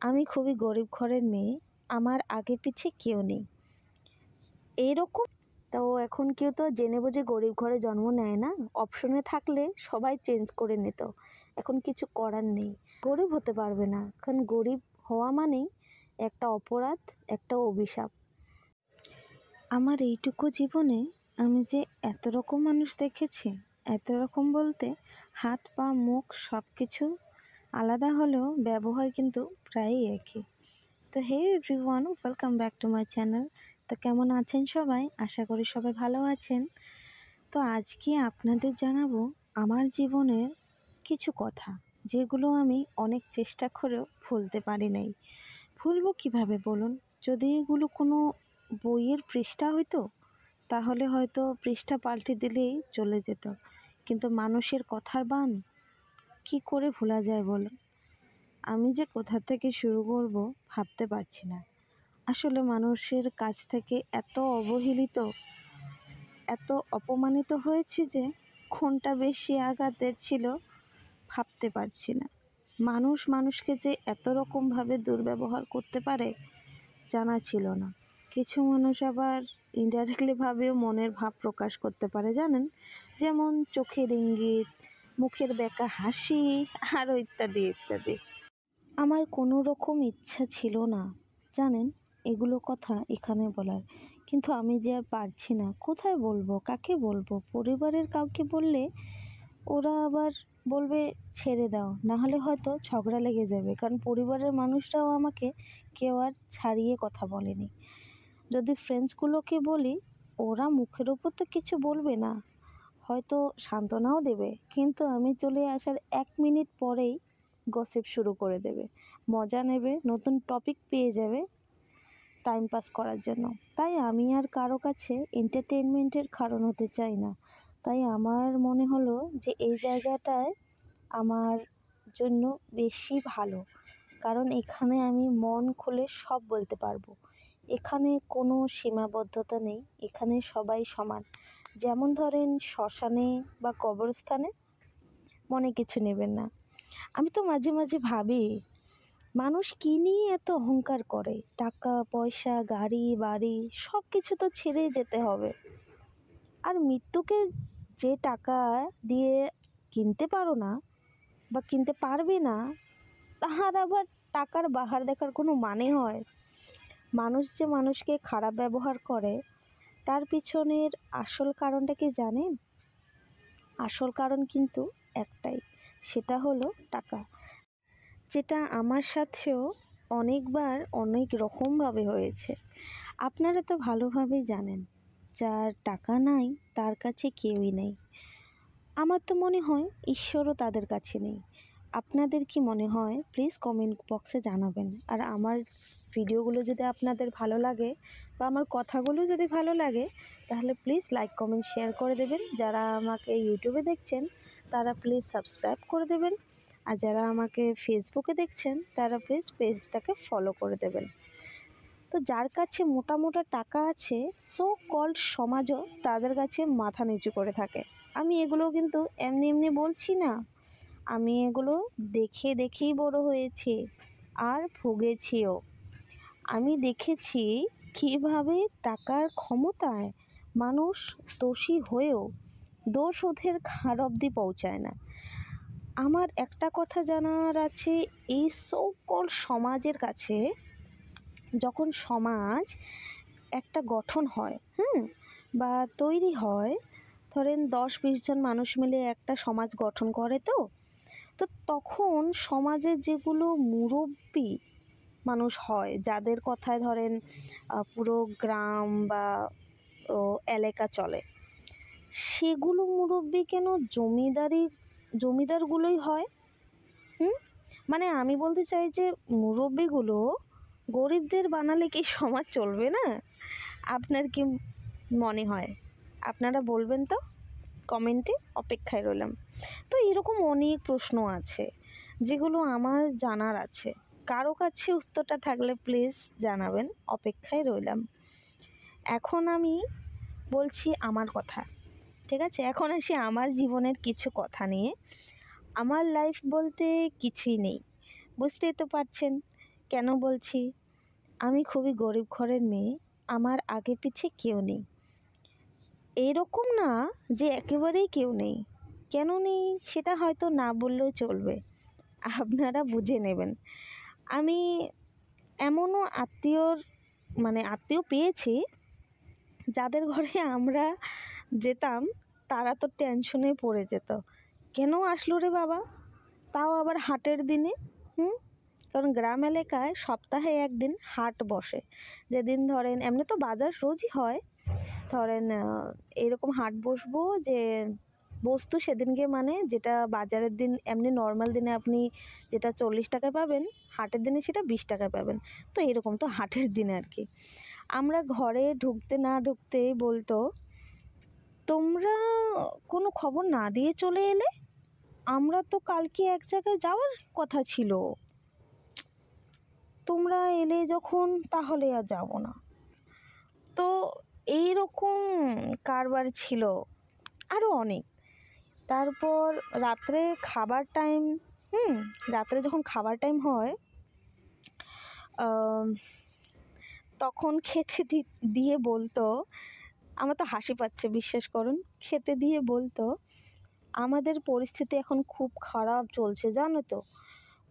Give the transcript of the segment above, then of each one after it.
আমি খুবই গরিব ঘরের মেয়ে, আমার আগে পিছে কেউ নেই এইরকম। তো এখন কেউ তো জেনে বুঝে গরিব ঘরে জন্ম নেয় না, অপশনে থাকলে সবাই চেঞ্জ করে নিত। এখন কিছু করার নেই, গরিব হতে পারবে না, কারণ গরিব হওয়া মানেই একটা অপরাধ, একটা অভিশাপ। আমার এইটুকু জীবনে আমি যে এত রকম মানুষ দেখেছি, এত রকম বলতে হাত পা মুখ সব কিছু আলাদা হলেও ব্যবহার কিন্তু প্রায়ই একই। তো hey everyone, welcome back to my channel. তো কেমন আছেন সবাই? আশা করি সবাই ভালো আছেন। তো আজকে আপনাদের জানাবো আমার জীবনের কিছু কথা, যেগুলো আমি অনেক চেষ্টা করেও ভুলতে পারি নাই। ভুলবো কিভাবে বলুন? যদি এগুলো কোনো বইয়ের পৃষ্ঠা হইতো তাহলে হয়তো পৃষ্ঠা পাল্টে দিলেই চলে যেত, কিন্তু মানুষের কথার বান কি করে ভোলা যায় বলুন? আমি যে কোথা থেকে শুরু করব ভাবতে পারছি না। আসলে মানুষের কাছ থেকে এত অবহেলিত, এত অপমানিত হয়েছি যে কোনটা বেশি আঘাতের ছিল ভাবতে পারছি না। মানুষ মানুষকে যে এত রকমভাবে দুর্ব্যবহার করতে পারে জানা ছিল না। কিছু মানুষ আবার ইনডাইরেক্টলি ভাবেও মনের ভাব প্রকাশ করতে পারে, জানেন? যেমন চোখের ইঙ্গিত, মুখের বেঁকা হাসি, আরও ইত্যাদি ইত্যাদি। আমার কোনো রকম ইচ্ছা ছিল না, জানেন, এগুলো কথা এখানে বলার, কিন্তু আমি যে আর পারছি না। কোথায় বলবো, কাকে বলবো? পরিবারের কাউকে বললে ওরা আবার বলবে ছেড়ে দাও, না হলে হয়তো ঝগড়া লেগে যাবে, কারণ পরিবারের মানুষরাও আমাকে কেউ আর ছাড়িয়ে কথা বলেনি। যদি ফ্রেন্ডসগুলোকে বলি, ওরা মুখের ওপর তো কিছু বলবে না, হয়তো সান্ত্বনাও দেবে, কিন্তু আমি চলে আসার 1 মিনিট পরেই গসিপ শুরু করে দেবে, মজা নেবে, নতুন টপিক পেয়ে যাবে টাইম পাস করার জন্য। তাই আমি আর কারো কাছে এন্টারটেনমেন্টের কারণ হতে চাই না। তাই আমার মনে হলো যে এই জায়গাটায় আমার জন্য বেশি ভালো, কারণ এখানে আমি মন খুলে সব বলতে পারবো। এখানে কোনো সীমাবদ্ধতা নেই, এখানে সবাই সমান। যেমন ধরেন শ্মশানে বা কবরস্থানে মনে কিছু নেবেন না। আমি তো মাঝে মাঝে ভাবি, মানুষ কি নিয়ে এত অহংকার করে? টাকা পয়সা, গাড়ি বাড়ি সব কিছু তো ছেড়ে যেতে হবে, আর মৃত্যুকে যে টাকা দিয়ে কিনতে পারো না বা কিনতে পারবে না, তাহার আবার টাকার বাহার দেখার কোনো মানে হয়? মানুষ যে মানুষকে খারাপ ব্যবহার করে তার পিছনের আসল কারণটা কি জানেন? আসল কারণ কিন্তু একটাই, সেটা হলো টাকা। যেটা আমার সাথেও অনেকবার অনেক রকমভাবে হয়েছে। আপনারা তো ভালোভাবেই জানেন, যার টাকা নাই তার কাছে কেউই নেই। আমার তো মনে হয় ঈশ্বরও তাদের কাছে নেই। আপনাদের কি মনে হয়? প্লিজ কমেন্ট বক্সে জানাবেন। আর আমার ভিডিওগুলো যদি আপনাদের ভালো লাগে বা আমার কথাগুলো যদি ভালো লাগে, তাহলে প্লিজ লাইক কমেন্ট শেয়ার করে দেবেন। যারা আমাকে ইউটিউবে দেখছেন তারা প্লিজ সাবস্ক্রাইব করে দেবেন, আর যারা আমাকে ফেসবুকে দেখছেন তারা প্লিজ পেজটাকে ফলো করে দেবেন। তো যার কাছে মোটা মোটা টাকা আছে, সো কল্ড সমাজও তাদের কাছে মাথা নিচু করে থাকে। আমি এগুলো কিন্তু এমনি এমনি বলছি না, আমি এগুলো দেখে দেখেই বড় হয়েছি আর ভুগেছিও। আমি দেখেছি কিভাবে টাকার ক্ষমতায় মানুষ দোষী হয়েও দোষ ওদের ঘাড় অবধি পৌঁছায় না। আমার একটা কথা জানার আছে, এই সো কল্ড সমাজের কাছে, যখন সমাজ একটা গঠন হয়, বা তৈরি হয়, ধরেন 10-20 জন মানুষ মিলে একটা সমাজ গঠন করে, তো তো তখন সমাজের যেগুলো মুরব্বি মানুষ হয়, যাদের কথায় ধরেন পুরো গ্রাম বা এলাকা চলে, সেগুলো মুরব্বি কেন জমিদারগুলোই হয়। মানে আমি বলতে চাই যে মুরব্বিগুলো গরিবদের বানালে কি সমাজ চলবে না? আপনার কি মনে হয়? আপনারা বলবেন তো কমেন্টে, অপেক্ষায় রইলাম। তো এরকম অনেক প্রশ্ন আছে যেগুলো আমার জানার আছে, কারো কাছে উত্তরটা থাকলে প্লিজ জানাবেন, অপেক্ষায় রইলাম। এখন আমি বলছি আমার কথা, ঠিক আছে? এখন আসি আমার জীবনের কিছু কথা নিয়ে। আমার লাইফ বলতে কিছুই নেই, বুঝতেই তো পারছেন। কেন বলছি? আমি খুবই গরিব ঘরের মেয়ে, আমার আগে পিছে কেউ নেই। এরকম না যে একেবারেই কেউ নেই। কেন নেই সেটা হয়তো না বললেও চলবে, আপনারা বুঝে নেবেন। আমি এমনও আত্মীয় পেয়েছি যাদের ঘরে আমরা যেতাম, তারা তো টেনশনে পড়ে যেত, কেন আসলো রে বাবা, তাও আবার হাটের দিনে। হুম কারণ গ্রাম এলাকায় সপ্তাহে একদিন হাট বসে, যেদিন ধরেন এমনি তো বাজার রোজই হয়, ধরেন এরকম হাট বসবো যে বস্তু সেদিনকে, মানে যেটা বাজারের দিন এমনি নর্মাল দিনে আপনি যেটা 40 টাকায় পাবেন, হাটের দিনে সেটা 20 টাকায় পাবেন। তো এরকম তো হাটের দিনে আর কি। আমরা ঘরে ঢুকতে না ঢুকতেই বলতো, তোমরা কোনো খবর না দিয়ে চলে এলে, আমরা তো কালকে এক জায়গায় যাওয়ার কথা ছিল, তোমরা এলে যখন তাহলে আর যাব না। তো এইরকম কারবার ছিল আরও অনেক। তারপর রাত্রে খাবার টাইম, রাত্রে যখন খাবার টাইম হয়, তখন খেতে দিয়ে বলতো, আমার তো হাসি পাচ্ছে বিশ্বাস করুন, খেতে দিয়ে বলতো, আমাদের পরিস্থিতি এখন খুব খারাপ চলছে জানো তো,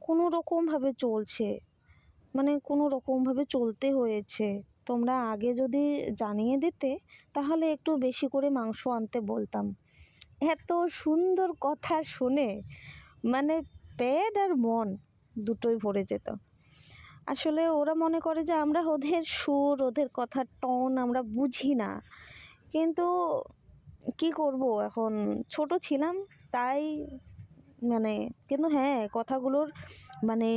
কোনো রকমভাবে চলছে, মানে কোনো রকমভাবে চলতে হয়েছে, তোমরা আগে যদি জানিয়ে দিতে তাহলে একটু বেশি করে মাংস আনতে বলতাম। এত সুন্দর কথা শুনে মানে পেট আর মন দুটোই ভরে যেত। আসলে ওরা মনে করে যে আমরা ওদের সুর, ওদের কথার টোন আমরা বুঝি না, কিন্তু কি করব, এখন ছোট ছিলাম তাই, মানে কিন্তু হ্যাঁ, কথাগুলোর মানে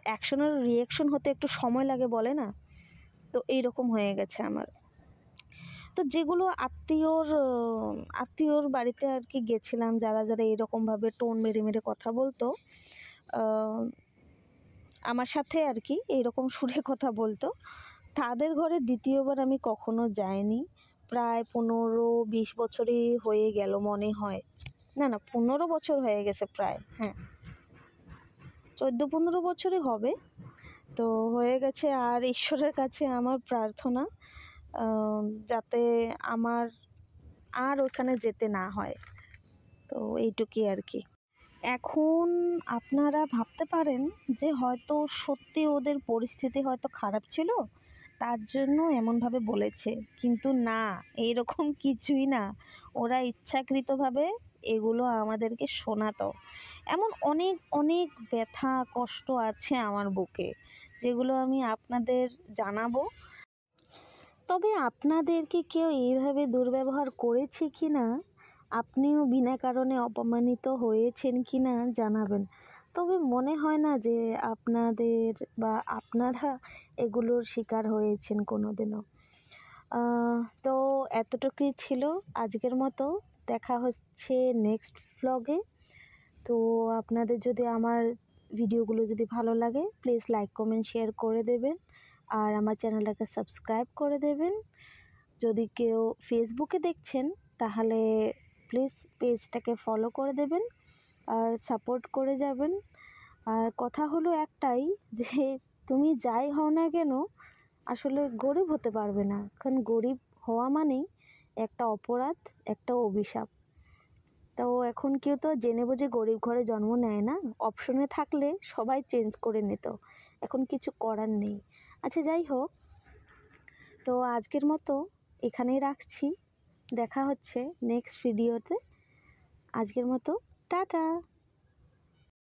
অ্যাকশনের রিয়াকশন হতে একটু সময় লাগে বলে না, তো এইরকম হয়ে গেছে আমার। তো যেগুলো আত্মীয়র বাড়িতে আর কি গেছিলাম, যারা যারা এরকমভাবে টোন মেরে মেরে কথা বলতো, আমার সাথে আর কি এইরকম সুরে কথা বলতো, তাদের ঘরে দ্বিতীয়বার আমি কখনো যাইনি। প্রায় 15-20 বছরই হয়ে গেল মনে হয়, না 15 বছর হয়ে গেছে প্রায়, হ্যাঁ 14-15 বছরই হবে। তো হয়ে গেছে, আর ঈশ্বরের কাছে আমার প্রার্থনা যাতে আমার আর ওখানে যেতে না হয়। তো এইটুকুই আর কি। এখন আপনারা ভাবতে পারেন যে হয়তো সত্যি ওদের পরিস্থিতি হয়তো খারাপ ছিল, তার জন্য এমনভাবে বলেছে, কিন্তু না, এরকম কিছুই না। ওরা ইচ্ছাকৃতভাবে এগুলো আমাদেরকে শোনাতো। এমন অনেক অনেক ব্যথা কষ্ট আছে আমার বুকে, যেগুলো আমি আপনাদের জানাবো। তবে আপনাদেরকে কেউ এইভাবে দুর্ব্যবহার করেছে কি না, আপনিও বিনা কারণে অপমানিত হয়েছেন কি না জানাবেন। তবে মনে হয় না যে আপনাদের বা আপনারা এগুলোর শিকার হয়েছেন কোনোদিনও। তো এতটুকুই ছিল আজকের মতো, দেখা হচ্ছে নেক্সট ভ্লগে। তো আপনাদের যদি আমার ভিডিওগুলো যদি ভালো লাগে, প্লিজ লাইক কমেন্ট শেয়ার করে দেবেন, আর আমার চ্যানেলটাকে সাবস্ক্রাইব করে দেবেন। যদি কেউ ফেসবুকে দেখছেন তাহলে প্লিজ পেজটাকে ফলো করে দেবেন আর সাপোর্ট করে যাবেন। আর কথা হলো একটাই, যে তুমি যাই হও না কেন আসলে গরিব হতে পারবে না, কারণ গরিব হওয়া মানেই একটা অপরাধ, একটা অভিশাপ। তো এখন কেউ তো জেনে বুঝে গরিব ঘরে জন্ম নেয় না, অপশনে থাকলে সবাই চেঞ্জ করে নিত, এখন কিছু করার নেই। আচ্ছা যাই হোক, তো আজকের মতো এখানেই রাখছি, দেখা হচ্ছে নেক্সট ভিডিওতে। আজকের মতো টাটা।